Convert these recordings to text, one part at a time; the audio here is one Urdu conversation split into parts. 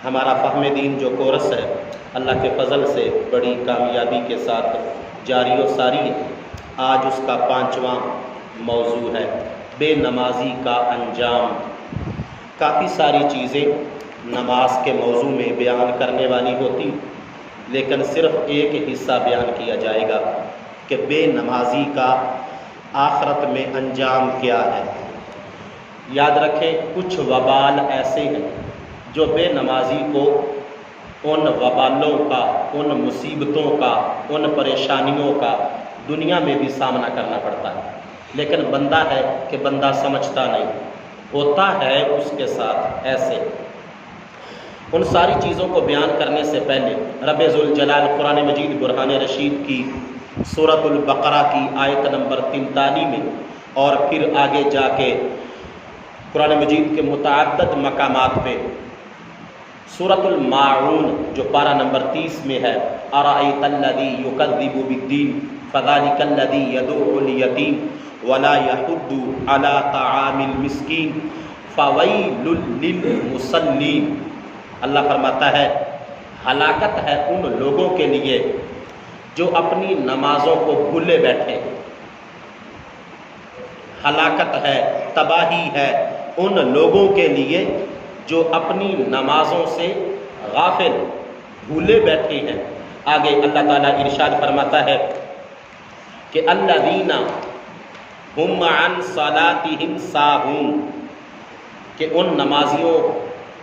ہمارا فہم دین جو کورس ہے اللہ کے فضل سے بڑی کامیابی کے ساتھ جاری و ساری ہے۔ آج اس کا 5واں موضوع ہے بے نمازی کا انجام۔ کافی ساری چیزیں نماز کے موضوع میں بیان کرنے والی ہوتی، لیکن صرف ایک حصہ بیان کیا جائے گا کہ بے نمازی کا آخرت میں انجام کیا ہے۔ یاد رکھیں، کچھ وبال ایسے ہیں جو بے نمازی کو ان وبالوں کا، ان مصیبتوں کا، ان پریشانیوں کا دنیا میں بھی سامنا کرنا پڑتا ہے، لیکن بندہ ہے کہ بندہ سمجھتا نہیں، ہوتا ہے اس کے ساتھ ایسے۔ ان ساری چیزوں کو بیان کرنے سے پہلے رب ذوالجلال قرآن مجید برہان رشید کی سورۃ البقرہ کی آیت نمبر 43 میں اور پھر آگے جا کے قرآن مجید کے متعدد مقامات پہ سورۃ الماعون جو پارہ نمبر 30 میں ہے، ارأیت الذی یکذب بالدین فذلک الذی یدعو الیتیم ولا یحض علی طعام المسکین فویل للمصلین۔ اللہ فرماتا ہے ہلاکت ہے ان لوگوں کے لیے جو اپنی نمازوں کو بھولے بیٹھے، ہلاکت ہے، تباہی ہے ان لوگوں کے لیے جو اپنی نمازوں سے غافل، بھولے بیٹھے ہیں۔ آگے اللہ تعالیٰ ارشاد فرماتا ہے کہ الذین ھم عن صلاتہم ساہون، کہ ان نمازیوں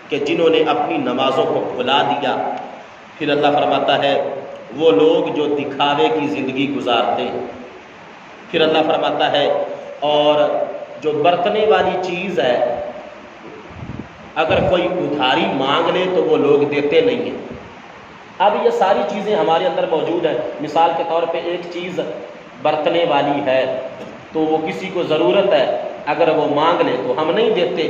کہ جنہوں نے اپنی نمازوں کو بھلا دیا۔ پھر اللہ فرماتا ہے وہ لوگ جو دکھاوے کی زندگی گزارتے ہیں۔ پھر اللہ فرماتا ہے اور جو برتنے والی چیز ہے، اگر کوئی ادھاری مانگ لے تو وہ لوگ دیتے نہیں ہیں۔ اب یہ ساری چیزیں ہمارے اندر موجود ہیں۔ مثال کے طور پہ ایک چیز برتنے والی ہے تو وہ کسی کو ضرورت ہے، اگر وہ مانگ لے تو ہم نہیں دیتے۔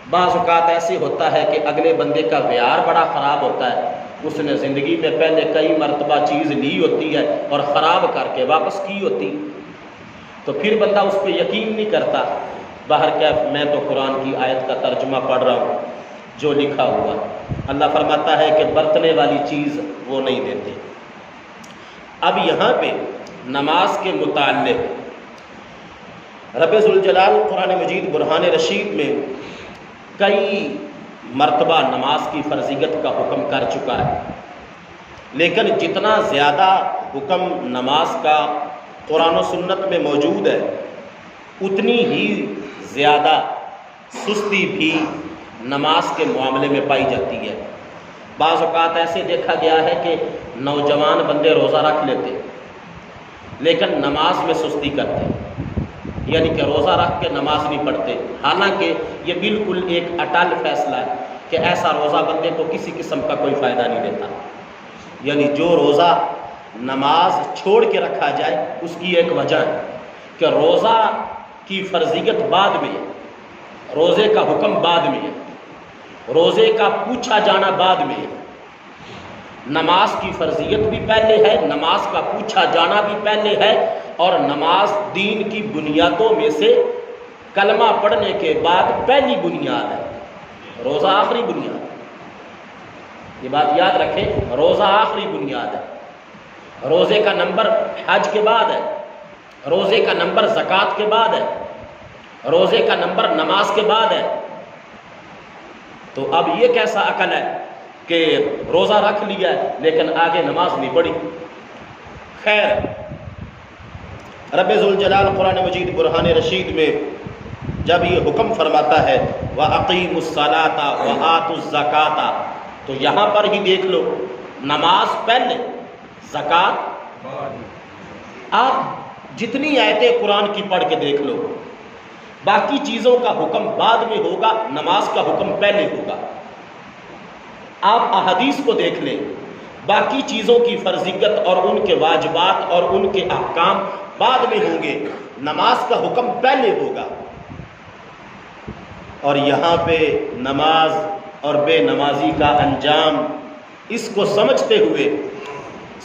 بعض اوقات ایسے ہوتا ہے کہ اگلے بندے کا معیار بڑا خراب ہوتا ہے، اس نے زندگی میں پہلے کئی مرتبہ چیز لی ہوتی ہے اور خراب کر کے واپس کی ہوتی، تو پھر بندہ اس پہ یقین نہیں کرتا۔ باہر کیف میں تو قرآن کی آیت کا ترجمہ پڑھ رہا ہوں جو لکھا ہوا، اللہ فرماتا ہے کہ برتنے والی چیز وہ نہیں دیتے۔ اب یہاں پہ نماز کے متعلق رب ذوالجلال قرآن مجید برہان رشید میں کئی مرتبہ نماز کی فرضیت کا حکم کر چکا ہے، لیکن جتنا زیادہ حکم نماز کا قرآن و سنت میں موجود ہے، اتنی ہی زیادہ سستی بھی نماز کے معاملے میں پائی جاتی ہے۔ بعض اوقات ایسے دیکھا گیا ہے کہ نوجوان بندے روزہ رکھ لیتے لیکن نماز میں سستی کرتے، یعنی کہ روزہ رکھ کے نماز نہیں پڑھتے، حالانکہ یہ بالکل ایک اٹل فیصلہ ہے کہ ایسا روزہ بندے کو کسی قسم کا کوئی فائدہ نہیں دیتا۔ یعنی جو روزہ نماز چھوڑ کے رکھا جائے اس کی ایک وجہ ہے کہ روزہ کی فرضیت بعد میں ہے، روزے کا حکم بعد میں ہے، روزے کا پوچھا جانا بعد میں ہے۔ نماز کی فرضیت بھی پہلے ہے، نماز کا پوچھا جانا بھی پہلے ہے، اور نماز دین کی بنیادوں میں سے کلمہ پڑھنے کے بعد پہلی بنیاد ہے، روزہ آخری بنیاد ہے۔ یہ بات یاد رکھیں، روزہ آخری بنیاد ہے، روزے کا نمبر حج کے بعد ہے، روزے کا نمبر زکوٰۃ کے بعد ہے، روزے کا نمبر نماز کے بعد ہے۔ تو اب یہ کیسا عقل ہے کہ روزہ رکھ لیا ہے لیکن آگے نماز نہیں پڑھی؟ خیر، رب ذوالجلال قرآن مجید برہان رشید میں جب یہ حکم فرماتا ہے وَأَقِيمُوا الصَّلَاةَ وَآتُوا الزَّكَاةَ، تو یہاں پر ہی دیکھ لو، نماز پہلے، زکوٰۃ بعد۔ آپ جتنی آیتیں قرآن کی پڑھ کے دیکھ لو، باقی چیزوں کا حکم بعد میں ہوگا، نماز کا حکم پہلے ہوگا۔ آپ احادیث کو دیکھ لیں، باقی چیزوں کی فرضیت اور ان کے واجبات اور ان کے احکام بعد میں ہوں گے، نماز کا حکم پہلے ہوگا۔ اور یہاں پہ نماز اور بے نمازی کا انجام، اس کو سمجھتے ہوئے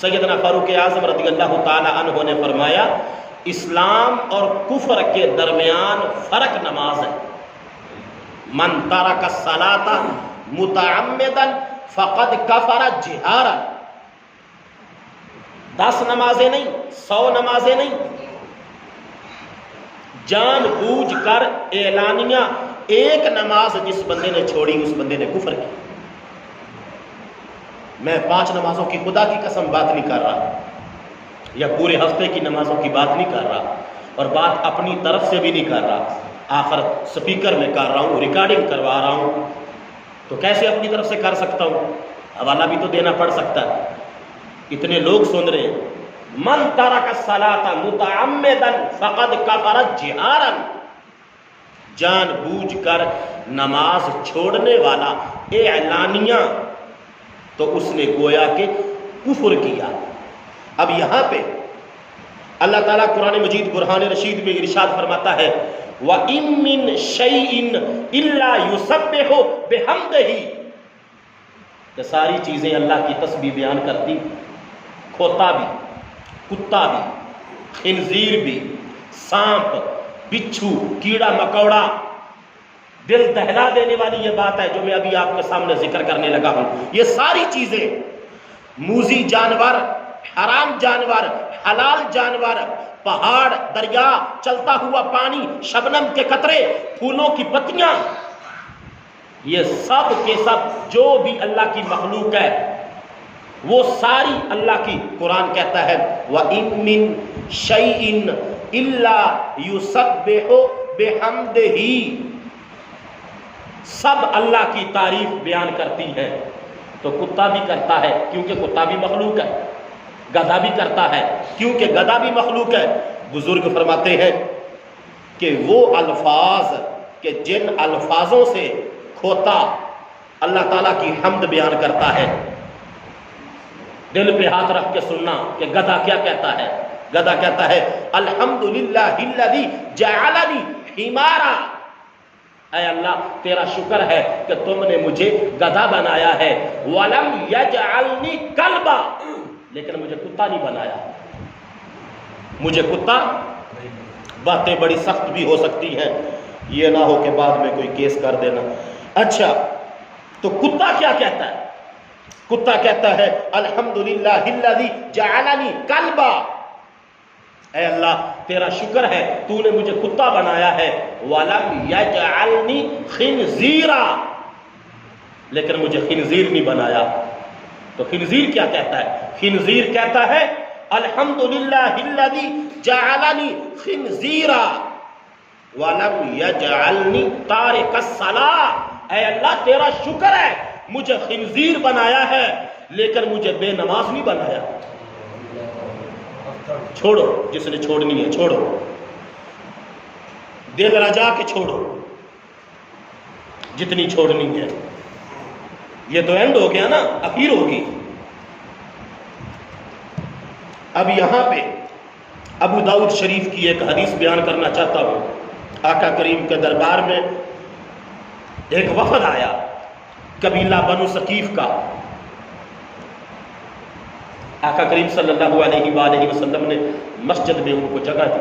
سیدنا فاروق اعظم رضی اللہ تعالی عنہ نے فرمایا اسلام اور کفر کے درمیان فرق نماز ہے۔ من ترک الصلاۃ متعمدن فقد کفر جہارا. 10 نمازیں نہیں، 100 نمازیں نہیں، جان بوجھ کر اعلانیہ ایک نماز جس بندے نے چھوڑی اس بندے نے کفر کی. میں 5 نمازوں کی خدا کی قسم بات نہیں کر رہا، یا پورے ہفتے کی نمازوں کی بات نہیں کر رہا، اور بات اپنی طرف سے بھی نہیں کر رہا. آخر سپیکر میں کر رہا ہوں، ریکارڈنگ کروا رہا ہوں، تو کیسے اپنی طرف سے کر سکتا ہوں؟ حوالہ بھی تو دینا پڑ سکتا ہے. اتنے لوگ سن رہے ہیں. من ترک الصلاۃ متعمدا فقد کفر جہارا. جان بوجھ کر نماز چھوڑنے والا اعلانیہ تو اس نے گویا کہ کفر کیا. اب یہاں پہ اللہ تعالیٰ قرآن مجید برہان رشید میں ارشاد فرماتا ہے وَإِن مِّن شَيْءٍ إِلَّا يُسَبِّحُ بِحَمْدِهِ. کہ ساری چیزیں اللہ کی تسبیح بیان کرتی، کھوتا بھی، کتا بھی، خنزیر بھی، سانپ، بچھو، کیڑا مکوڑا. دل دہلا دینے والی یہ بات ہے جو میں ابھی آپ کے سامنے ذکر کرنے لگا ہوں. یہ ساری چیزیں، موذی جانور، حرام جانور، حلال جانور، پہاڑ، دریا، چلتا ہوا پانی، شبنم کے قطرے، پھولوں کی پتیاں، یہ سب کے سب جو بھی اللہ کی مخلوق ہے وہ ساری اللہ کی. قرآن کہتا ہے وَإِن مِّن شَيْءٍ إِلَّا يُسَبِّحُ بِحَمْدِهِ. سب اللہ کی تعریف بیان کرتی ہے. تو کتا بھی کرتا ہے کیونکہ کتا بھی مخلوق ہے، گدھا بھی کرتا ہے کیونکہ گدھا بھی مخلوق ہے. بزرگ فرماتے ہیں کہ وہ الفاظ کہ جن الفاظوں سے کھوتا اللہ تعالیٰ کی حمد بیان کرتا ہے، دل پہ ہاتھ رکھ کے سننا کہ گدھا کیا کہتا ہے. گدھا کہتا ہے الحمدللہ الذی جعلنی حمارا. اے اللہ تیرا شکر ہے کہ تم نے مجھے گدھا بنایا ہے. وَلَمْ يَجْعَلْنِي كَلْبًا. لیکن مجھے کتا نہیں بنایا. مجھے کتا، باتیں بڑی سخت بھی ہو سکتی ہیں، یہ نہ ہو کہ بعد میں کوئی کیس کر دینا. اچھا تو کتا کیا کہتا ہے؟ کتا کہتا ہے الحمدللہ الذی جعلنی کلبا. اے اللہ تیرا شکر ہے تو نے مجھے کتا بنایا ہے. وَلَمْ يَجْعَلْنِي خِنْزِيرًا. لیکن مجھے خنزیر نہیں بنایا. تو خنزیر کیا کہتا ہے؟ خنزیر کہتا ہے الحمدللہ الذی جعلنی خنزیرا وَلَمْ يَجْعَلْنِي تَارِكَ الصَّلَاةِ. اے اللہ تیرا شکر ہے مجھے خنزیر بنایا ہے لیکن مجھے بے نماز نہیں بنایا. چھوڑو جس نے چھوڑنی ہے چھوڑو، دل رجا کے چھوڑو جتنی چھوڑنی ہے. یہ تو اینڈ ہو گیا نا، اخیر ہوگی. اب یہاں پہ ابو داؤد شریف کی ایک حدیث بیان کرنا چاہتا ہوں. آقا کریم کے دربار میں ایک وفد آیا قبیلہ بنو ثقیف کا. آقا کریم صلی اللہ علیہ وآلہ وسلم نے مسجد میں ان کو جگہ دی،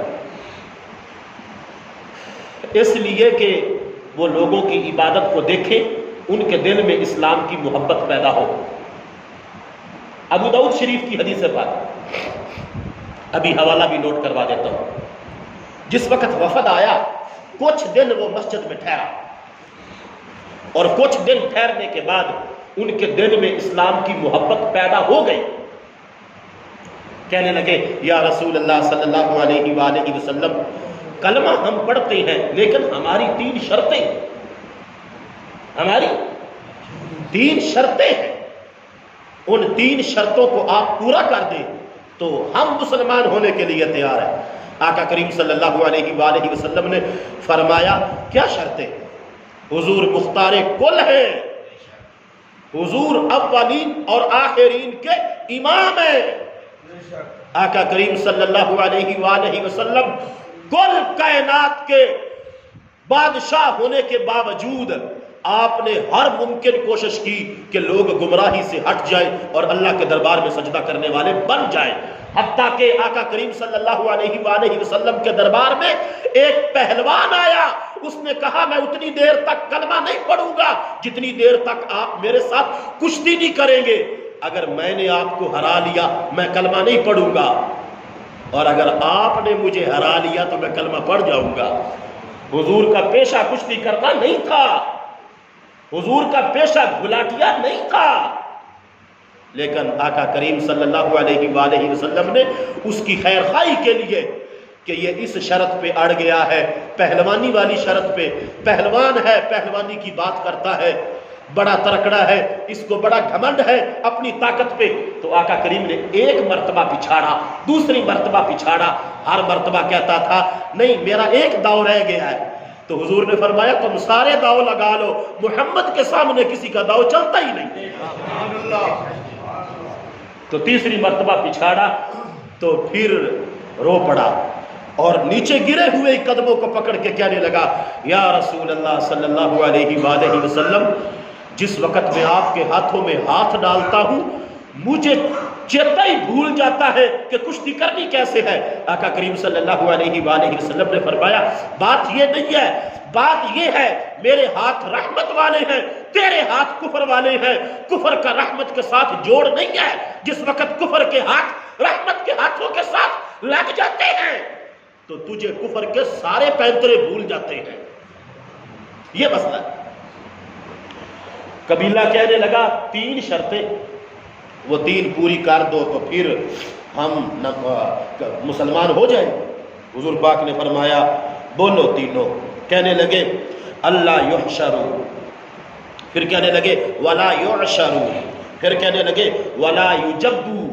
اس لیے کہ وہ لوگوں کی عبادت کو دیکھیں، ان کے دل میں اسلام کی محبت پیدا ہو. ابو داؤد شریف کی حدیث بات ابھی حوالہ بھی نوٹ کروا دیتا ہوں. جس وقت وفد آیا کچھ دن وہ مسجد میں ٹھہرا، اور کچھ دن ٹھہرنے کے بعد ان کے دل میں اسلام کی محبت پیدا ہو گئی. کہنے لگے یا رسول اللہ صلی اللہ علیہ وآلہ وسلم کلمہ ہم پڑھتے ہیں لیکن ہماری 3 شرطیں، ہماری 3 شرطیں ہیں. ان 3 شرطوں کو آپ پورا کر دیں تو ہم مسلمان ہونے کے لیے تیار ہیں. آقا کریم صلی اللہ علیہ وآلہ وسلم نے فرمایا کیا شرطیں؟ حضور مختار کل ہیں، حضور اولین اور آخرین کے امام ہیں. آقا کریم صلی اللہ علیہ وآلہ وسلم کل کائنات کے بادشاہ ہونے کے باوجود آپ نے ہر ممکن کوشش کی کہ لوگ گمراہی سے ہٹ جائیں اور اللہ کے دربار میں سجدہ کرنے والے بن جائیں. حتیٰ کہ آقا کریم صلی اللہ علیہ وآلہ وسلم کے دربار میں ایک پہلوان آیا، اس نے کہا میں اتنی دیر تک کلمہ نہیں پڑھوں گا جتنی دیر تک آپ میرے ساتھ کشتی نہیں کریں گے، اگر میں نے آپ کو ہرا لیا میں کلمہ نہیں پڑھوں گا، اور اگر آپ نے مجھے ہرا لیا تو میں کلمہ پڑھ جاؤں گا۔ حضور کا پیشہ کشتی کرنا نہیں تھا، حضور کا پیشہ گھلاٹیا نہیں تھا، لیکن آقا کریم صلی اللہ علیہ وآلہ وسلم نے اس کی خیر خواہی کے لیے کہ یہ اس شرط پہ اڑ گیا ہے، پہلوانی والی شرط پہ، پہلوان ہے، پہلوانی کی بات کرتا ہے، بڑا ترکڑا ہے، اس کو بڑا گھمنڈ ہے اپنی طاقت پہ، تو آقا کریم نے ایک مرتبہ پچھاڑا، دوسری مرتبہ پچھاڑا، ہر مرتبہ کہتا تھا نہیں میرا ایک داؤ رہ گیا ہے، تو حضور نے فرمایا تم سارے داؤ لگا لو، محمد کے سامنے کسی کا داؤ چلتا ہی نہیں۔ تو تیسری مرتبہ پچھاڑا تو پھر رو پڑا اور نیچے گرے ہوئے قدموں کو پکڑ کے کہنے لگا یا رسول اللہ صلی اللہ علیہ وآلہ وسلم، جس وقت میں آپ کے ہاتھوں میں ہاتھ ڈالتا ہوں مجھے چیتا ہی بھول جاتا ہے کہ کشتی کرنی کیسے ہے۔ آقا کریم صلی اللہ علیہ وآلہ وسلم نے فرمایا بات یہ نہیں ہے، بات یہ ہے میرے ہاتھ رحمت والے ہیں، تیرے ہاتھ کفر والے ہیں، کفر کا رحمت کے ساتھ جوڑ نہیں ہے، جس وقت کفر کے ہاتھ رحمت کے ہاتھوں کے ساتھ لگ جاتے ہیں تو تجھے کفر کے سارے پینترے بھول جاتے ہیں، یہ مسئلہ ہے۔ قبیلہ کہنے لگا تین شرطیں، وہ تین پوری کر دو تو پھر ہم مسلمان ہو جائیں۔ حضور پاک نے فرمایا بولو تینوں، کہنے لگے اللہ یحشروا، پھر کہنے لگے ولا یعشروا، پھر کہنے لگے ولا یجبوا۔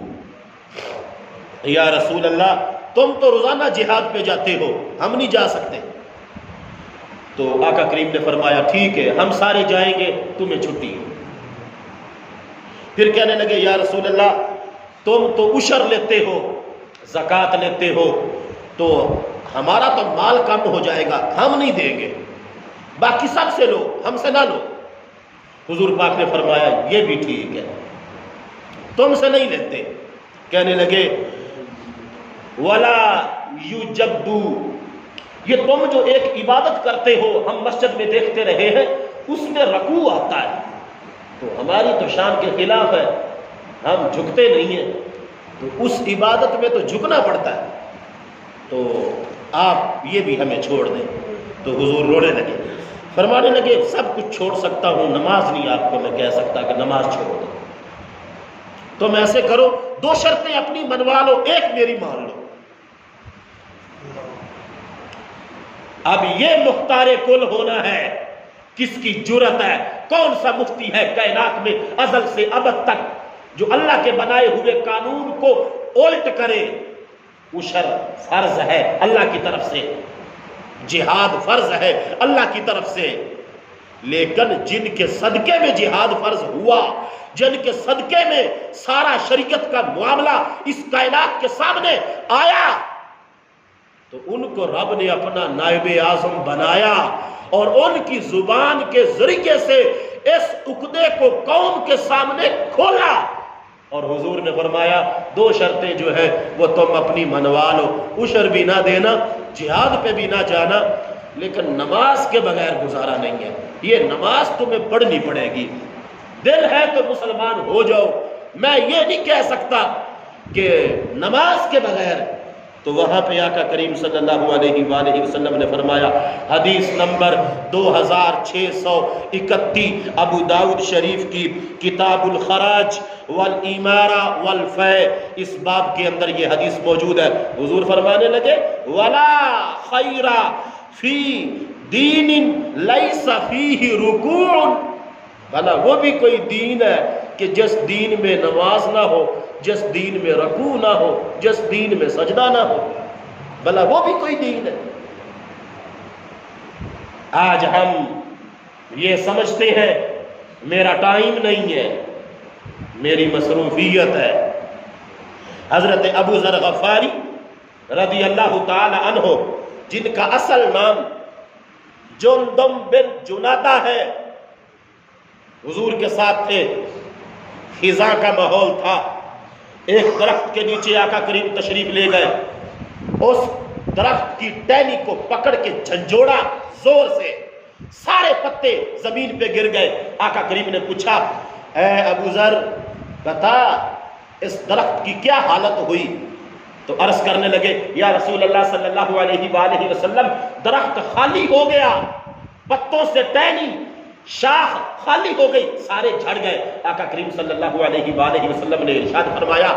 یا رسول اللہ تم تو روزانہ جہاد پہ جاتے ہو، ہم نہیں جا سکتے۔ تو آقا کریم نے فرمایا ٹھیک ہے ہم سارے جائیں گے، تمہیں چھٹی ہے۔ پھر کہنے لگے یا رسول اللہ تم تو عشر لیتے ہو، زکوٰۃ لیتے ہو، تو ہمارا تو مال کم ہو جائے گا، ہم نہیں دیں گے، باقی سب سے لو، ہم سے نہ لو۔ حضور پاک نے فرمایا یہ بھی ٹھیک ہے، تم سے نہیں لیتے۔ کہنے لگے ولا یجبو، یہ تم جو ایک عبادت کرتے ہو ہم مسجد میں دیکھتے رہے ہیں اس میں رکوع آتا ہے، تو ہماری تو شان کے خلاف ہے، ہم جھکتے نہیں ہیں، تو اس عبادت میں تو جھکنا پڑتا ہے، تو آپ یہ بھی ہمیں چھوڑ دیں۔ تو حضور رونے لگے، فرمانے لگے سب کچھ چھوڑ سکتا ہوں، نماز نہیں آپ کو میں کہہ سکتا کہ نماز چھوڑ دو۔ تم ایسے کرو دو شرطیں اپنی منوا لو، ایک میری مان لو۔ اب یہ مختار کل ہونا ہے، کس کی جرت ہے، کون سا مفتی ہے کائنات میں ازل سے ابد تک جو اللہ کے بنائے ہوئے قانون کو الٹ کرے۔ عشر فرض ہے اللہ کی طرف سے، جہاد فرض ہے اللہ کی طرف سے، لیکن جن کے صدقے میں جہاد فرض ہوا، جن کے صدقے میں سارا شریعت کا معاملہ اس کائنات کے سامنے آیا، تو ان کو رب نے اپنا نائب اعظم بنایا اور ان کی زبان کے ذریعے سے اس عقدے کو قوم کے سامنے کھولا، اور حضور نے فرمایا دو شرطیں جو ہے وہ تم اپنی منوا لو، عشر بھی نہ دینا، جہاد پہ بھی نہ جانا، لیکن نماز کے بغیر گزارا نہیں ہے، یہ نماز تمہیں پڑھنی پڑے گی، دل ہے تو مسلمان ہو جاؤ، میں یہ نہیں کہہ سکتا کہ نماز کے بغیر۔ تو وہاں پہ آقا کریم صلی اللہ علیہ وآلہ وسلم نے فرمایا، حدیث نمبر 2631 ابو داؤد شریف کی کتاب الخراج والامارہ والفیء، اس باب کے اندر یہ حدیث موجود ہے۔ حضور فرمانے لگے ولا خیر فی دین لیس فیہ رکوع، بھلا وہ بھی کوئی دین ہے کہ جس دین میں نماز نہ ہو، جس دین میں رکوع نہ ہو، جس دین میں سجدہ نہ ہو، بھلا وہ بھی کوئی دین ہے؟ آج ہم یہ سمجھتے ہیں میرا ٹائم نہیں ہے، میری مصروفیت ہے۔ حضرت ابو ذر غفاری رضی اللہ تعالی عنہ، جن کا اصل نام جندم بن جنادہ ہے، حضور کے ساتھ تھے، خزاں کا ماحول تھا، ایک درخت کے نیچے آقا کریم تشریف لے گئے، اس درخت کی ٹہنی کو پکڑ کے جھنجھوڑا زور سے، سارے پتے زمین پہ گر گئے۔ آقا کریم نے پوچھا، اے ابو ذر بتا اس درخت کی کیا حالت ہوئی؟ تو عرض کرنے لگے، یا رسول اللہ صلی اللہ علیہ وآلہ وسلم درخت خالی ہو گیا، پتوں سے ٹہنی شاخ خالی ہو گئی، سارے جھڑ گئے۔ آقا کریم صلی اللہ علیہ وآلہ وسلم نے ارشاد فرمایا،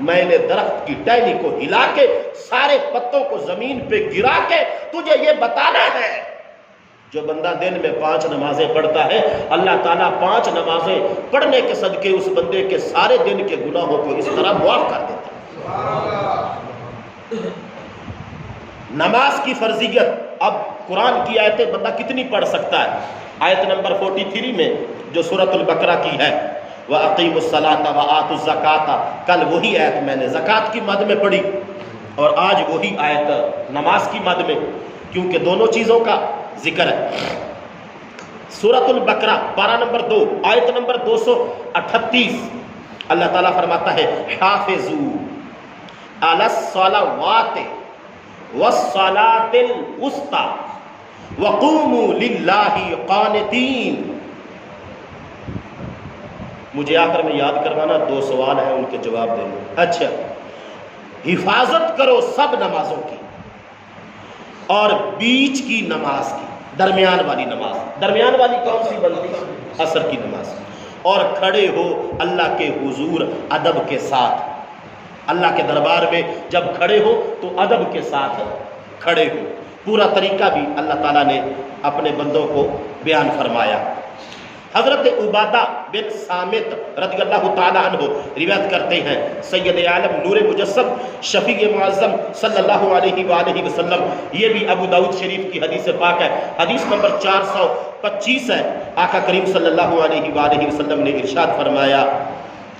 میں نے درخت کی ٹہنی کو ہلا کے سارے پتوں کو زمین پہ گرا کے تجھے یہ بتانا ہے، جو بندہ دن میں 5 نمازیں پڑھتا ہے، اللہ تعالیٰ 5 نمازیں پڑھنے کے صدقے اس بندے کے سارے دن کے گناہوں کو اس طرح معاف کر دیتا ہے۔ نماز کی فرضیت، اب قرآن کی آیتیں بندہ کتنی پڑھ سکتا ہے؟ آیت نمبر 43 میں جو سورۃ البقرہ کی ہے، وَأَقِيمُوا الصَّلَاةَ وَآتُوا الزَّكَاةَ، کل وہی آیت میں نے زکوٰۃ کی مد میں پڑھی اور آج وہی آیت نماز کی مد میں، کیونکہ دونوں چیزوں کا ذکر ہے۔ سورۃ البقرہ پارہ نمبر 2 آیت نمبر 238 اللہ تعالیٰ فرماتا ہے، حافظوا علی الصلوات والصلاۃ الوسطی وقوموا للہ قانتین۔ مجھے آخر میں یاد کروانا، 2 سوال ہیں ان کے جواب دینا۔ اچھا، حفاظت کرو سب نمازوں کی، اور بیچ کی نماز کی، درمیان والی نماز، درمیان والی کون سی بنتی؟ عصر کی نماز، اور کھڑے ہو اللہ کے حضور ادب کے ساتھ، اللہ کے دربار میں جب کھڑے ہو تو ادب کے ساتھ کھڑے ہو۔ پورا طریقہ بھی اللہ تعالیٰ نے اپنے بندوں کو بیان فرمایا۔ حضرت عبادہ بن صامت رضی اللہ تعالیٰ عنہ روایت کرتے ہیں، سید عالم نور مجسم شفیع معظم صلی اللہ علیہ وآلہ وسلم، یہ بھی ابو داؤد شریف کی حدیث پاک ہے، حدیث نمبر 425 ہے۔ آقا کریم صلی اللہ علیہ وآلہ وسلم نے ارشاد فرمایا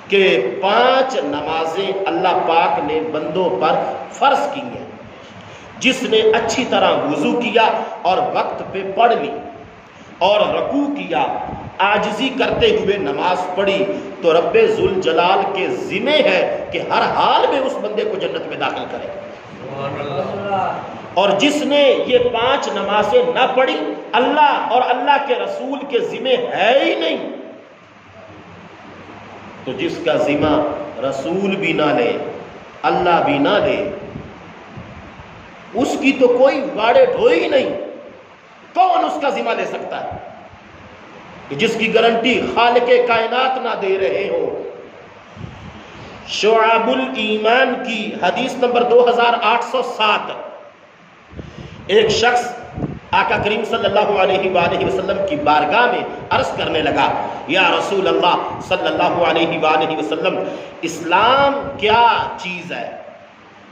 کہ 5 نمازیں اللہ پاک نے بندوں پر فرض کی ہیں، جس نے اچھی طرح وضو کیا اور وقت پہ پڑھ لی اور رکوع کیا، عاجزی کرتے ہوئے نماز پڑھی، تو رب ذوالجلال کے ذمہ ہے کہ ہر حال میں اس بندے کو جنت میں داخل کرے۔ اور جس نے یہ 5 نمازیں نہ پڑھی، اللہ اور اللہ کے رسول کے ذمہ ہے ہی نہیں، تو جس کا ذمہ رسول بھی نہ لے، اللہ بھی نہ لے، اس کی تو کوئی واڑے ڈھوئی نہیں، کون اس کا ذمہ لے سکتا ہے؟ کہ جس کی گارنٹی خالق کائنات نہ دے رہے ہو۔ شعب الایمان کی حدیث نمبر 2807، ایک شخص آقا کریم صلی اللہ علیہ وآلہ وسلم کی بارگاہ میں عرض کرنے لگا، یا رسول اللہ صلی اللہ علیہ وآلہ وسلم، اسلام کیا چیز ہے؟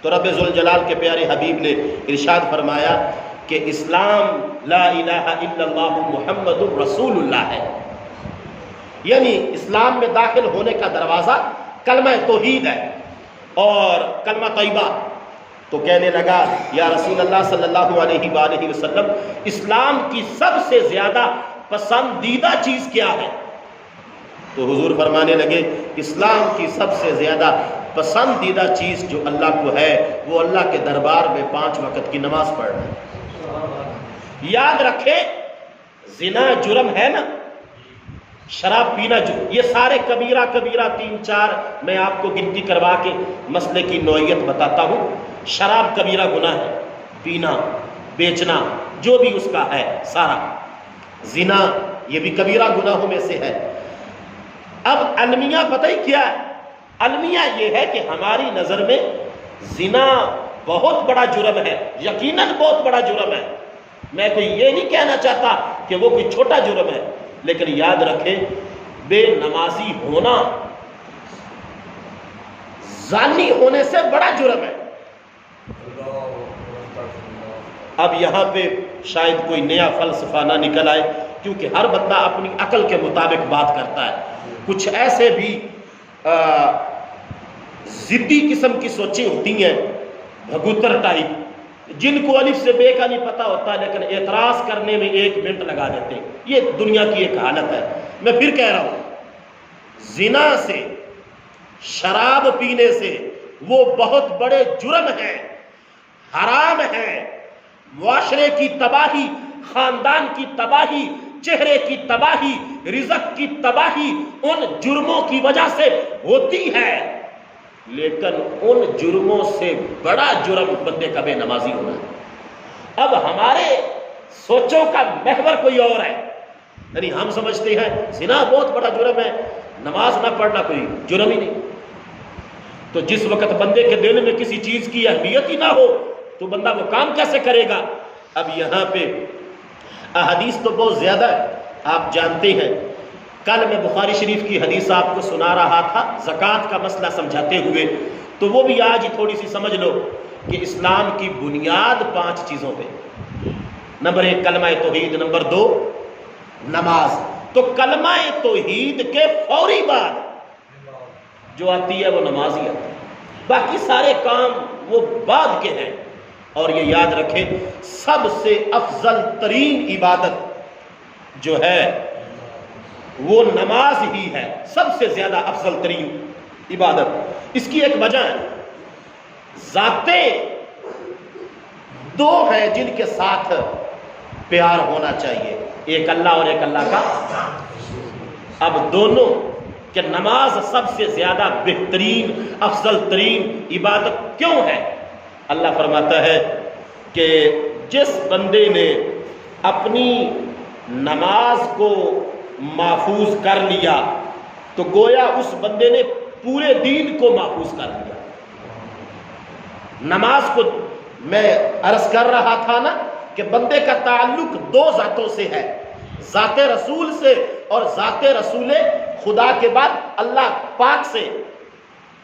تو رب ذوالجلال کے پیارے حبیب نے ارشاد فرمایا کہ اسلام لا الہ الا اللہ محمد رسول اللہ ہے، یعنی اسلام میں داخل ہونے کا دروازہ کلمہ توحید ہے اور کلمہ طیبہ۔ تو کہنے لگا، یا رسول اللہ صلی اللہ علیہ وآلہ وسلم، اسلام کی سب سے زیادہ پسندیدہ چیز کیا ہے؟ تو حضور فرمانے لگے، اسلام کی سب سے زیادہ پسندیدہ چیز جو اللہ کو ہے وہ اللہ کے دربار میں 5 وقت کی نماز پڑھنا۔ یاد رکھے، زنا جرم ہے نا، شراب پینا جرم، یہ سارے کبیرہ 3-4 میں آپ کو گنتی کروا کے مسئلے کی نوعیت بتاتا ہوں۔ شراب کبیرہ گناہ ہے، پینا، بیچنا، جو بھی اس کا ہے سارا۔ زنا یہ بھی کبیرہ گناہوں میں سے ہے۔ اب المیہ پتہ ہی کیا ہے؟ المیہ یہ ہے کہ ہماری نظر میں زنا بہت بڑا جرم ہے، یقیناً بہت بڑا جرم ہے۔ میں کوئی یہ نہیں کہنا چاہتا کہ وہ کوئی چھوٹا جرم ہے، لیکن یاد رکھیں، بے نمازی ہونا زانی ہونے سے بڑا جرم ہے۔ اب یہاں پہ شاید کوئی نیا فلسفہ نہ نکل آئے، کیونکہ ہر بندہ اپنی عقل کے مطابق بات کرتا ہے۔ کچھ ایسے بھی ضدی قسم کی سوچیں ہوتی ہیں، بھگوتر ٹائپ، جن کو الف سے بے کا نہیں پتا ہوتا لیکن اعتراض کرنے میں 1 منٹ لگا دیتے ہیں۔ یہ دنیا کی ایک حالت ہے۔ میں پھر کہہ رہا ہوں، زنا سے شراب پینے سے وہ بہت بڑے جرم ہیں، حرام ہیں، معاشرے کی تباہی، خاندان کی تباہی، چہرے کی تباہی، رزق کی تباہی ان جرموں کی وجہ سے ہوتی ہے، لیکن ان جرموں سے بڑا جرم بندے کا بے نمازی ہونا ہے۔ اب ہمارے سوچوں کا محور کوئی اور ہے، یعنی ہم سمجھتے ہیں زنا بہت بڑا جرم ہے، نماز نہ پڑھنا کوئی جرم ہی نہیں۔ تو جس وقت بندے کے دل میں کسی چیز کی اہمیت ہی نہ ہو تو بندہ وہ کام کیسے کرے گا؟ اب یہاں پہ احادیث تو بہت زیادہ ہے، آپ جانتے ہیں۔ کل میں بخاری شریف کی حدیث آپ کو سنا رہا تھا زکوٰۃ کا مسئلہ سمجھاتے ہوئے، تو وہ بھی آج تھوڑی سی سمجھ لو کہ اسلام کی بنیاد 5 چیزوں پہ۔ نمبر 1 کلمہ توحید، نمبر 2 نماز۔ تو کلمہ توحید کے فوری بعد جو آتی ہے وہ نماز ہی آتی ہے، باقی سارے کام وہ بعد کے ہیں۔ اور یہ یاد رکھیں سب سے افضل ترین عبادت جو ہے وہ نماز ہی ہے، سب سے زیادہ افضل ترین عبادت۔ اس کی ایک وجہ ہے، ذاتیں 2 ہیں جن کے ساتھ پیار ہونا چاہیے، ایک اللہ اور ایک اللہ کا۔ اب دونوں کہ نماز سب سے زیادہ بہترین افضل ترین عبادت کیوں ہے؟ اللہ فرماتا ہے کہ جس بندے نے اپنی نماز کو محفوظ کر لیا تو گویا اس بندے نے پورے دین کو محفوظ کر لیا۔ نماز کو میں عرض کر رہا تھا نا کہ بندے کا تعلق 2 ذاتوں سے ہے، ذات رسول سے اور ذات رسول خدا کے بعد اللہ پاک سے۔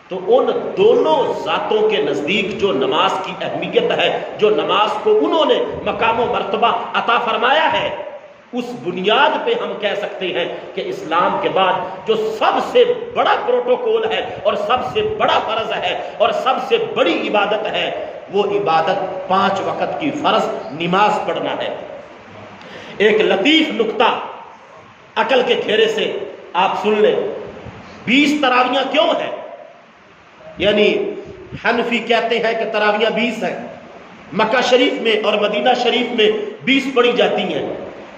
تو ان دونوں ذاتوں کے نزدیک جو نماز کی اہمیت ہے، جو نماز کو انہوں نے مقام و مرتبہ عطا فرمایا ہے، اس بنیاد پہ ہم کہہ سکتے ہیں کہ اسلام کے بعد جو سب سے بڑا پروٹوکول ہے اور سب سے بڑا فرض ہے اور سب سے بڑی عبادت ہے، وہ عبادت 5 وقت کی فرض نماز پڑھنا ہے۔ ایک لطیف نکتہ عقل کے گھیرے سے آپ سن لیں، 20 تراویاں کیوں ہیں؟ یعنی حنفی کہتے ہیں کہ تراویاں 20 ہیں، مکہ شریف میں اور مدینہ شریف میں 20 پڑھی جاتی ہیں۔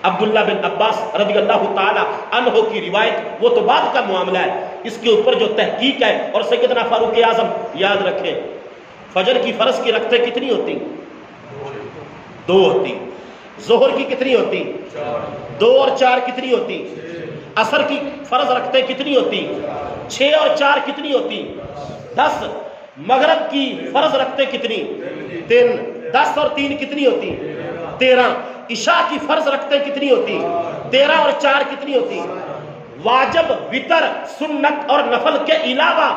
عبداللہ بن عباس رضی اللہ تعالی عنہ کی روایت، وہ تو بعد کا معاملہ ہے، اس کے اوپر جو تحقیق ہے، اور سیدنا فاروق اعظم یاد رکھیں فجر کی فرض کی رکعتیں کتنی ہوتی؟ 2 ہوتی۔ ظہر کی کتنی ہوتی؟ 2 اور 4 کتنی ہوتی؟ عصر کی فرض رکعتیں کتنی ہوتی؟ 6 اور 4 کتنی ہوتی؟ 10۔ مغرب کی فرض رکعتیں کتنی؟ 3۔ 10 اور 3 کتنی ہوتی؟ 13۔ عشاء کی فرض رکعتیں کتنی ہوتی؟ 13 اور 4 کتنی ہوتی؟ واجب، وتر، سنت اور نفل کے علاوہ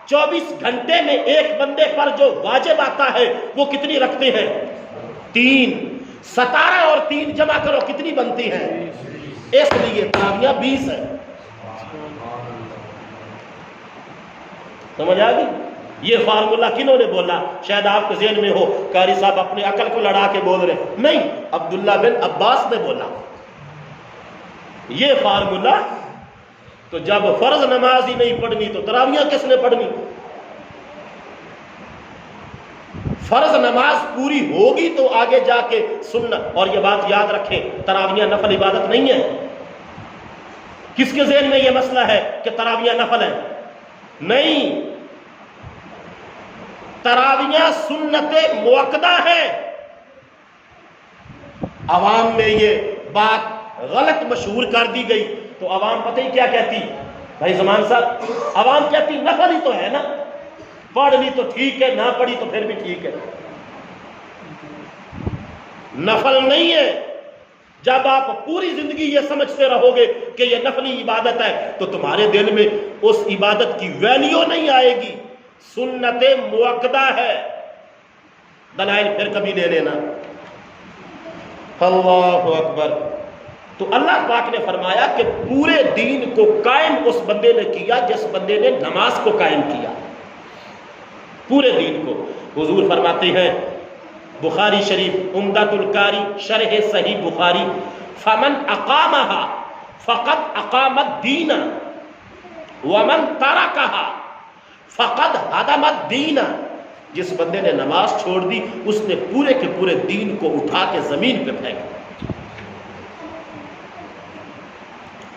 24 گھنٹے میں ایک بندے پر جو واجب آتا ہے وہ کتنی رکھتے ہیں؟ 3۔ 17 اور 3 جمع کرو کتنی بنتی ہیں؟ اس لیے تراویاں 20 ہیں۔ سمجھ آ گئی؟ یہ فارمولہ کنہوں نے بولا؟ شاید آپ کے ذہن میں ہو قاری صاحب اپنے عقل کو لڑا کے بول رہے، نہیں، عبداللہ بن عباس نے بولا یہ فارمولہ۔ تو جب فرض نماز ہی نہیں پڑھنی تو تراویاں کس نے پڑھنی؟ فرض نماز پوری ہوگی تو آگے جا کے سنت۔ اور یہ بات یاد رکھیں تراویاں نفل عبادت نہیں ہے۔ کس کے ذہن میں یہ مسئلہ ہے کہ تراویاں نفل ہیں؟ نہیں، تراویاں سنت مؤکدہ ہیں۔ عوام میں یہ بات غلط مشہور کر دی گئی تو عوام پتہ ہی کیا کہتی؟ بھائی زمان صاحب، عوام کہتی نفل ہی تو ہے نا، پڑھ لی تو ٹھیک ہے، نہ پڑھی تو پھر بھی ٹھیک ہے۔ نفل نہیں ہے۔ جب آپ پوری زندگی یہ سمجھتے رہو گے کہ یہ نفلی عبادت ہے تو تمہارے دل میں اس عبادت کی ویلیو نہیں آئے گی۔ سنت مؤکدہ ہے۔ دلائل پھر کبھی لے لینا۔ اللہ اکبر۔ تو اللہ پاک نے فرمایا کہ پورے دین کو قائم اس بندے نے کیا جس بندے نے نماز کو قائم کیا، پورے دین کو۔ حضور فرماتے ہیں بخاری شریف عمدۃ القاری شرح صحیح بخاری، فمن اقامها فقد اقام الدین ومن ترکها فقد ہدم الدین، جس بندے نے نماز چھوڑ دی اس نے پورے کے پورے دین کو اٹھا کے زمین پہ پھینکا۔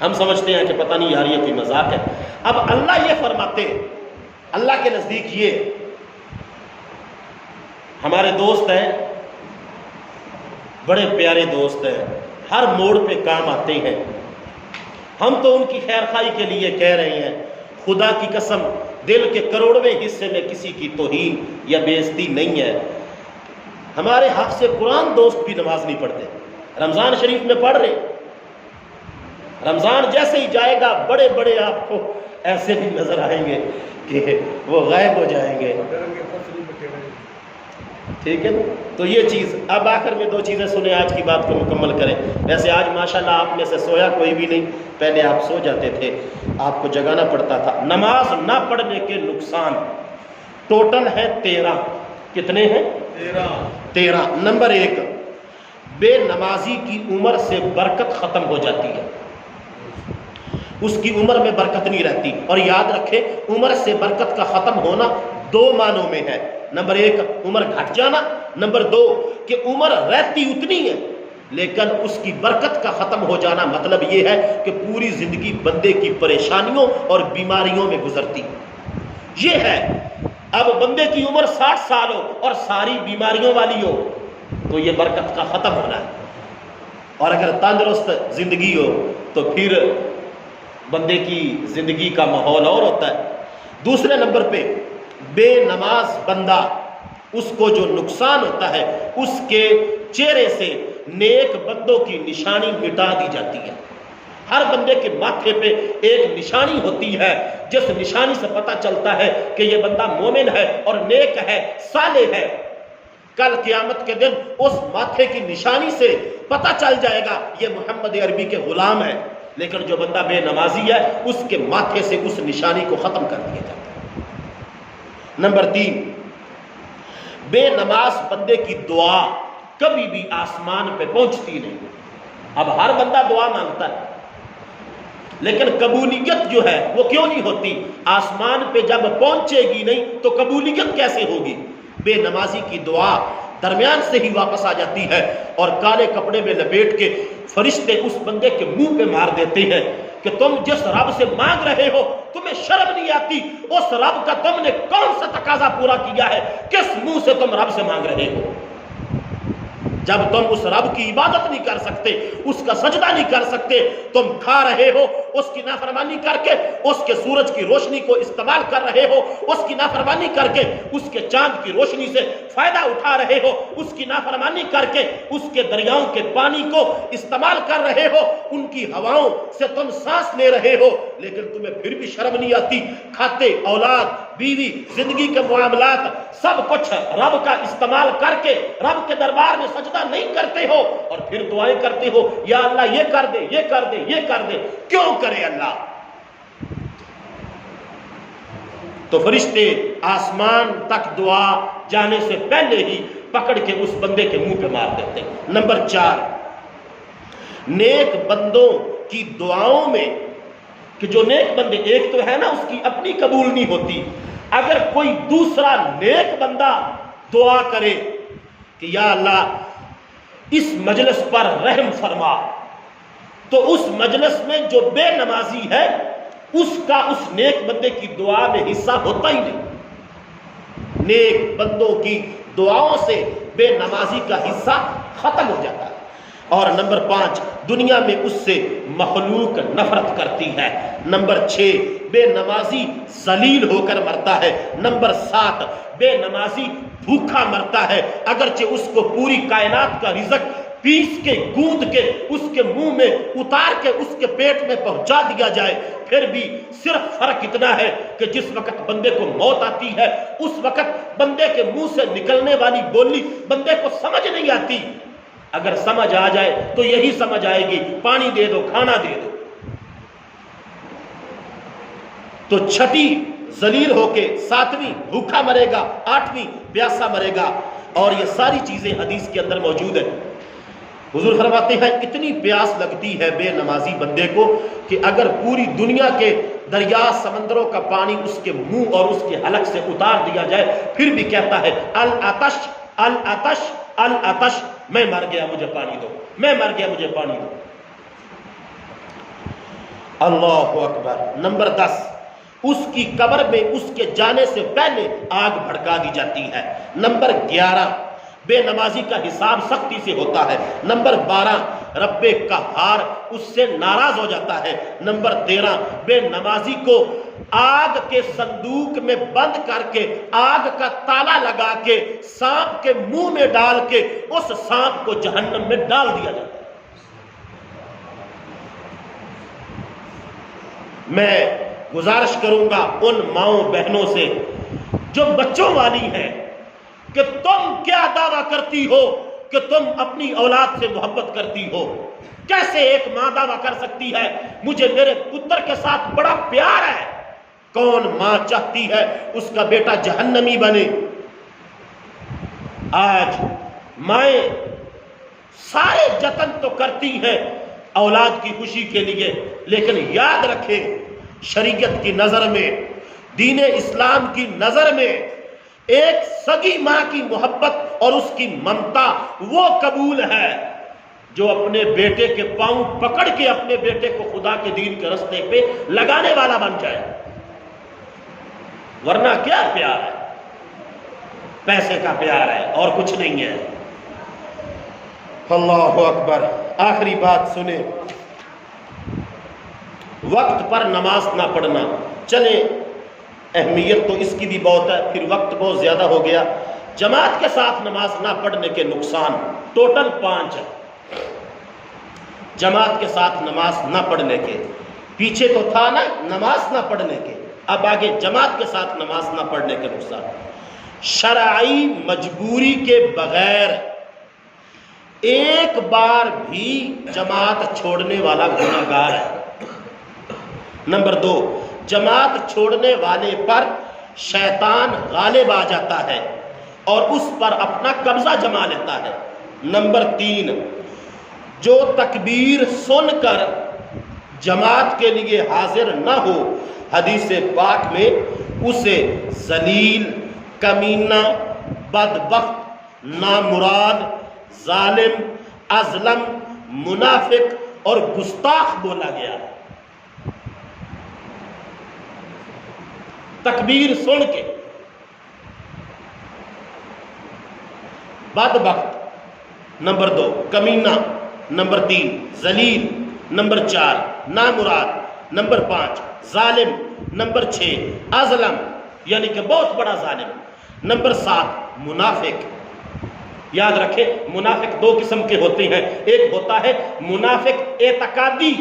ہم سمجھتے ہیں کہ پتہ نہیں یار یہ کوئی مذاق ہے۔ اب اللہ یہ فرماتے، اللہ کے نزدیک یہ ہمارے دوست ہیں، بڑے پیارے دوست ہیں، ہر موڑ پہ کام آتے ہیں، ہم تو ان کی خیر خواہی کے لیے کہہ رہے ہیں، خدا کی قسم دل کے کروڑویں حصے میں کسی کی توہین یا بے عزتی نہیں ہے۔ ہمارے حق سے قرآن دوست بھی نماز نہیں پڑھتے، رمضان شریف میں پڑھ رہے، رمضان جیسے ہی جائے گا بڑے بڑے آپ کو ایسے بھی نظر آئیں گے کہ وہ غائب ہو جائیں گے، ٹھیک ہے نا؟ تو یہ چیز، اب آخر میں دو چیزیں سنیں، آج کی بات کو مکمل کریں۔ ویسے آج ماشاءاللہ آپ میں سے سویا کوئی بھی نہیں، پہلے آپ سو جاتے تھے، آپ کو جگانا پڑتا تھا۔ نماز نہ پڑھنے کے نقصان ٹوٹل ہے 13۔ کتنے ہیں؟ 13۔ نمبر 1، بے نمازی کی عمر سے برکت ختم ہو جاتی ہے، اس کی عمر میں برکت نہیں رہتی۔ اور یاد رکھیں عمر سے برکت کا ختم ہونا 2 معنوں میں ہے۔ نمبر 1 عمر گھٹ جانا، نمبر 2 کہ عمر رہتی اتنی ہے لیکن اس کی برکت کا ختم ہو جانا، مطلب یہ ہے کہ پوری زندگی بندے کی پریشانیوں اور بیماریوں میں گزرتی یہ ہے۔ اب بندے کی عمر 60 سال ہو اور ساری بیماریوں والی ہو تو یہ برکت کا ختم ہونا ہے، اور اگر تندرست زندگی ہو تو پھر بندے کی زندگی کا ماحول اور ہوتا ہے۔ دوسرے نمبر پہ بے نماز بندہ، اس کو جو نقصان ہوتا ہے اس کے چہرے سے نیک بندوں کی نشانی مٹا دی جاتی ہے۔ ہر بندے کے ماتھے پہ ایک نشانی ہوتی ہے جس نشانی سے پتہ چلتا ہے کہ یہ بندہ مومن ہے اور نیک ہے، صالح ہے۔ کل قیامت کے دن اس ماتھے کی نشانی سے پتہ چل جائے گا یہ محمد عربی کے غلام ہے، لیکن جو بندہ بے نمازی ہے اس کے ماتھے سے اس نشانی کو ختم کر دیا جاتا ہے۔ نمبر 3، بے نماز بندے کی دعا کبھی بھی آسمان پہ پہنچتی نہیں۔ اب ہر بندہ دعا مانگتا ہے لیکن قبولیت جو ہے وہ کیوں نہیں ہوتی؟ آسمان پہ جب پہنچے گی نہیں تو قبولیت کیسے ہوگی؟ بے نمازی کی دعا درمیان سے ہی واپس آ جاتی ہے اور کالے کپڑے میں لپیٹ کے فرشتے اس بندے کے منہ پہ مار دیتے ہیں کہ تم جس رب سے مانگ رہے ہو تمہیں شرم نہیں آتی؟ اس رب کا تم نے کون سا تقاضا پورا کیا ہے؟ کس منہ سے تم رب سے مانگ رہے ہو؟ جب تم اس رب کی عبادت نہیں کر سکتے، اس کا سجدہ نہیں کر سکتے، تم کھا رہے ہو اس کی نافرمانی کر کے، اس کے سورج کی روشنی کو استعمال کر رہے ہو، اس کی نافرمانی کر کے اس کے چاند کی روشنی سے فائدہ اٹھا رہے ہو، اس کی نافرمانی کر کے اس کے دریاؤں کے پانی کو استعمال کر رہے ہو، ان کی ہواؤں سے تم سانس لے رہے ہو، لیکن تمہیں پھر بھی شرم نہیں آتی؟ کھاتے، اولاد، بیوی، زندگی کے معاملات سب کچھ رب کا استعمال کر کے رب کے دربار میں سجدہ نہیں کرتے ہو اور پھر دعائیں کرتے ہو یا اللہ یہ کر دے، یہ کر دے، یہ کر دے۔ کیوں کرے اللہ؟ تو فرشتے آسمان تک دعا جانے سے پہلے ہی پکڑ کے اس بندے کے منہ پہ مار دیتے۔ نمبر 4، نیک بندوں کی دعاؤں میں کہ جو نیک بندے، ایک تو ہے نا اس کی اپنی قبول نہیں ہوتی، اگر کوئی دوسرا نیک بندہ دعا کرے کہ یا اللہ اس مجلس پر رحم فرما، تو اس مجلس میں جو بے نمازی ہے اس کا اس نیک بندے کی دعا میں حصہ ہوتا ہی نہیں۔ نیک بندوں کی دعاؤں سے بے نمازی کا حصہ ختم ہو جاتا ہے۔ اور نمبر 5، دنیا میں اس سے مخلوق نفرت کرتی ہے۔ نمبر 6، بے نمازی ذلیل ہو کر مرتا ہے۔ نمبر 7، بے نمازی بھوکا مرتا ہے، اگرچہ اس کو پوری کائنات کا رزق پیس کے گوند کے اس کے منہ میں اتار کے اس کے پیٹ میں پہنچا دیا جائے، پھر بھی صرف فرق اتنا ہے کہ جس وقت بندے کو موت آتی ہے اس وقت بندے کے منہ سے نکلنے والی بولی بندے کو سمجھ نہیں آتی۔ اگر سمجھ آ جائے تو یہی سمجھ آئے گی، پانی دے دو، کھانا دے دو۔ تو 6 ذلیل ہو کے، 7ویں بھوکا مرے گا، 8ویں پیاسا مرے گا، اور یہ ساری چیزیں حدیث کے اندر موجود ہیں۔ حضور فرماتے ہیں اتنی پیاس لگتی ہے بے نمازی بندے کو کہ اگر پوری دنیا کے دریا سمندروں کا پانی اس کے منہ اور اس کے حلق سے اتار دیا جائے پھر بھی کہتا ہے العطش العطش العطش، میں مر گیا مجھے پانی دو، میں مر گیا مجھے پانی دو۔ اللہ اکبر۔ نمبر 10، اس کی قبر میں اس کے جانے سے پہلے آگ بھڑکا دی جاتی ہے۔ نمبر 11، بے نمازی کا حساب سختی سے ہوتا ہے۔ نمبر 12، رب قہار اس سے ناراض ہو جاتا ہے۔ نمبر 13، بے نمازی کو آگ کے صندوق میں بند کر کے آگ کا تالا لگا کے سانپ کے منہ میں ڈال کے اس سانپ کو جہنم میں ڈال دیا جاتا ہے۔ میں گزارش کروں گا ان ماؤں بہنوں سے جو بچوں والی ہیں کہ تم کیا دعویٰ کرتی ہو کہ تم اپنی اولاد سے محبت کرتی ہو؟ کیسے ایک ماں دعویٰ کر سکتی ہے مجھے میرے پتر کے ساتھ بڑا پیار ہے؟ کون ماں چاہتی ہے اس کا بیٹا جہنمی بنے؟ آج مائیں سارے جتن تو کرتی ہیں اولاد کی خوشی کے لیے، لیکن یاد رکھیں شریعت کی نظر میں، دین اسلام کی نظر میں ایک سگی ماں کی محبت اور اس کی ممتا وہ قبول ہے جو اپنے بیٹے کے پاؤں پکڑ کے اپنے بیٹے کو خدا کے دین کے راستے پہ لگانے والا بن جائے۔ ورنہ کیا پیار ہے؟ پیسے کا پیار ہے اور کچھ نہیں ہے۔ اللہ اکبر۔ آخری بات سنیں، وقت پر نماز نہ پڑھنا۔ چلے اہمیت تو اس کی بھی بہت ہے، پھر وقت بہت زیادہ ہو گیا۔ جماعت کے ساتھ نماز نہ پڑھنے کے نقصان ٹوٹل 5 ہیں۔ جماعت کے ساتھ نماز نہ پڑھنے کے، پیچھے تو تھا نا نماز نہ پڑھنے کے، اب آگے جماعت کے ساتھ نماز نہ پڑھنے کے نقصان۔ شرعی مجبوری کے بغیر ایک بار بھی جماعت چھوڑنے والا گنہگار ہے۔ نمبر 2، جماعت چھوڑنے والے پر شیطان غالب آ جاتا ہے اور اس پر اپنا قبضہ جما لیتا ہے۔ نمبر 3، جو تکبیر سن کر جماعت کے لیے حاضر نہ ہو، حدیث پاک میں اسے ذلیل، کمینہ، بدبخت، نامراد، ظالم، اظلم، منافق اور گستاخ بولا گیا۔ تکبیر سن کے بدبخت، نمبر 2 کمینہ، نمبر 3 ذلیل، نمبر 4 نامراد، نمبر 5 ظالم، نمبر 6 اظلم یعنی کہ بہت بڑا ظالم، نمبر 7 منافق۔ یاد رکھیں منافق 2 قسم کے ہوتے ہیں، ایک ہوتا ہے منافق اعتقادی،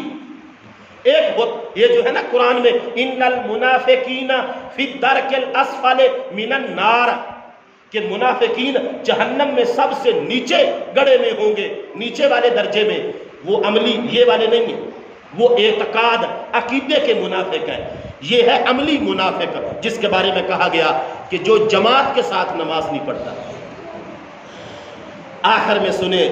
ایک یہ جو ہے نا قرآن میں ان المنافقین فی الدرک الاسفل من النار، کہ منافقین جہنم میں سب سے نیچے گڑھے میں ہوں گے، نیچے والے درجے میں۔ وہ عملی یہ والے نہیں ہیں، وہ اعتقاد عقیدے کے منافق ہے۔ یہ ہے عملی منافق جس کے بارے میں کہا گیا کہ جو جماعت کے ساتھ نماز نہیں پڑھتا۔ آخر میں سنیں،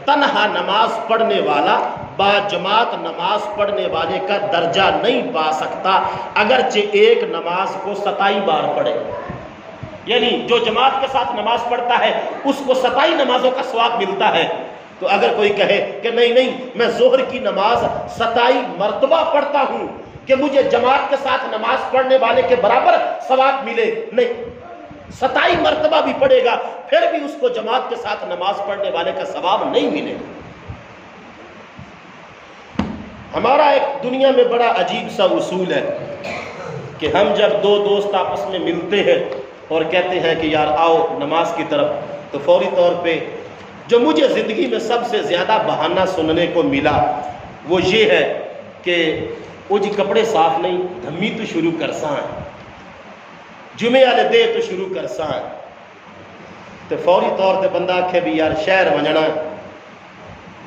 تنہا نماز پڑھنے والا با جماعت نماز پڑھنے والے کا درجہ نہیں پا سکتا اگرچہ ایک نماز کو 27 بار پڑھے۔ یعنی جو جماعت کے ساتھ نماز پڑھتا ہے اس کو 27 نمازوں کا ثواب ملتا ہے۔ تو اگر کوئی کہے کہ نہیں میں ظہر کی نماز 27 مرتبہ پڑھتا ہوں کہ مجھے جماعت کے ساتھ نماز پڑھنے والے کے برابر ثواب ملے، نہیں، 27 مرتبہ بھی پڑھے گا پھر بھی اس کو جماعت کے ساتھ نماز پڑھنے والے کا ثواب نہیں ملے گا۔ ہمارا ایک دنیا میں بڑا عجیب سا اصول ہے کہ ہم جب 2 دوست آپس میں ملتے ہیں اور کہتے ہیں کہ یار آؤ نماز کی طرف، تو فوری طور پہ جو مجھے زندگی میں سب سے زیادہ بہانہ سننے کو ملا وہ یہ ہے کہ وہ جی کپڑے صاف نہیں، دھمی تو شروع کرساں جمعے والے دے تو شروع کرساں، تو فوری طور پہ بندہ آکھے بھی یار شہر ونجنا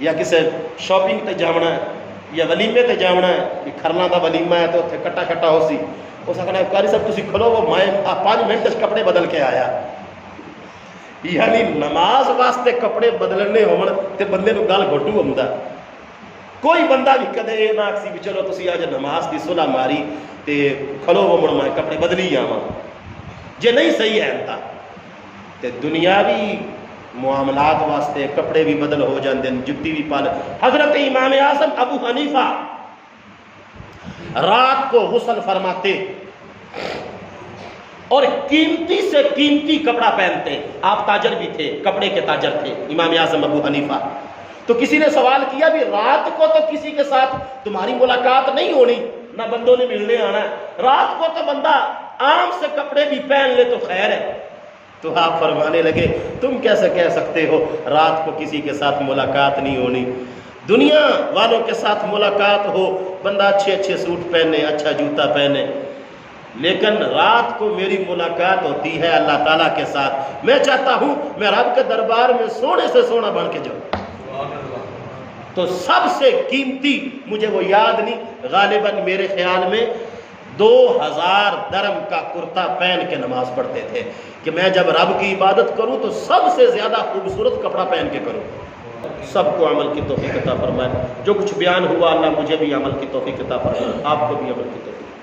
یا کسی شاپنگ تے جانا یا ولیمے تے جانا ہے، کہ کھرنا دا ولیمہ ہے تو اتنے کٹا کٹا ہو سی، اس آخنا کاری صاحب تسی کھلو وہ میں 5 منٹ کپڑے بدل کے آیا۔ یعنی نماز واسطے کپڑے بدلنے ہون تے بندے نو گل گھٹو ہوندا، کوئی بندہ بھی کدے یہ نہ آکسی بھی چلو تسی آج نماز دی صلح ماری تے کھلو وہ مڑ میں کپڑے بدلی آواں، جے نہیں صحیح ہے انتا تے دنیاوی معاملات واسطے کپڑے بھی بدل ہو جاندے، جتی بھی پال۔ حضرت امام اعظم ابو حنیفہ رات کو غسل فرماتے اور قیمتی سے قیمتی کپڑا پہنتے۔ آپ تاجر بھی تھے، کپڑے کے تاجر تھے امام اعظم ابو حنیفہ۔ تو کسی نے سوال کیا بھی رات کو تو کسی کے ساتھ تمہاری ملاقات نہیں ہونی، نہ بندوں نے ملنے آنا ہے، رات کو تو بندہ عام سے کپڑے بھی پہن لے تو خیر ہے۔ تو آپ فرمانے لگے تم کیسے کہہ سکتے ہو رات کو کسی کے ساتھ ملاقات نہیں ہونی؟ دنیا والوں کے ساتھ ملاقات ہو، بندہ اچھے اچھے سوٹ پہنے، اچھا جوتا پہنے، لیکن رات کو میری ملاقات ہوتی ہے اللہ تعالیٰ کے ساتھ۔ میں چاہتا ہوں میں رب کے دربار میں سونے سے سونا بن کے جاؤں۔ تو سب سے قیمتی مجھے وہ یاد نہیں، غالباً میرے خیال میں 2000 درم کا کرتا پہن کے نماز پڑھتے تھے کہ میں جب رب کی عبادت کروں تو سب سے زیادہ خوبصورت کپڑا پہن کے کروں۔ سب کو عمل کی توفیق عطا فرمائے۔ جو کچھ بیان ہوا اللہ مجھے بھی عمل کی توفیق عطا فرمائے، آپ کو بھی عمل کی توفیق۔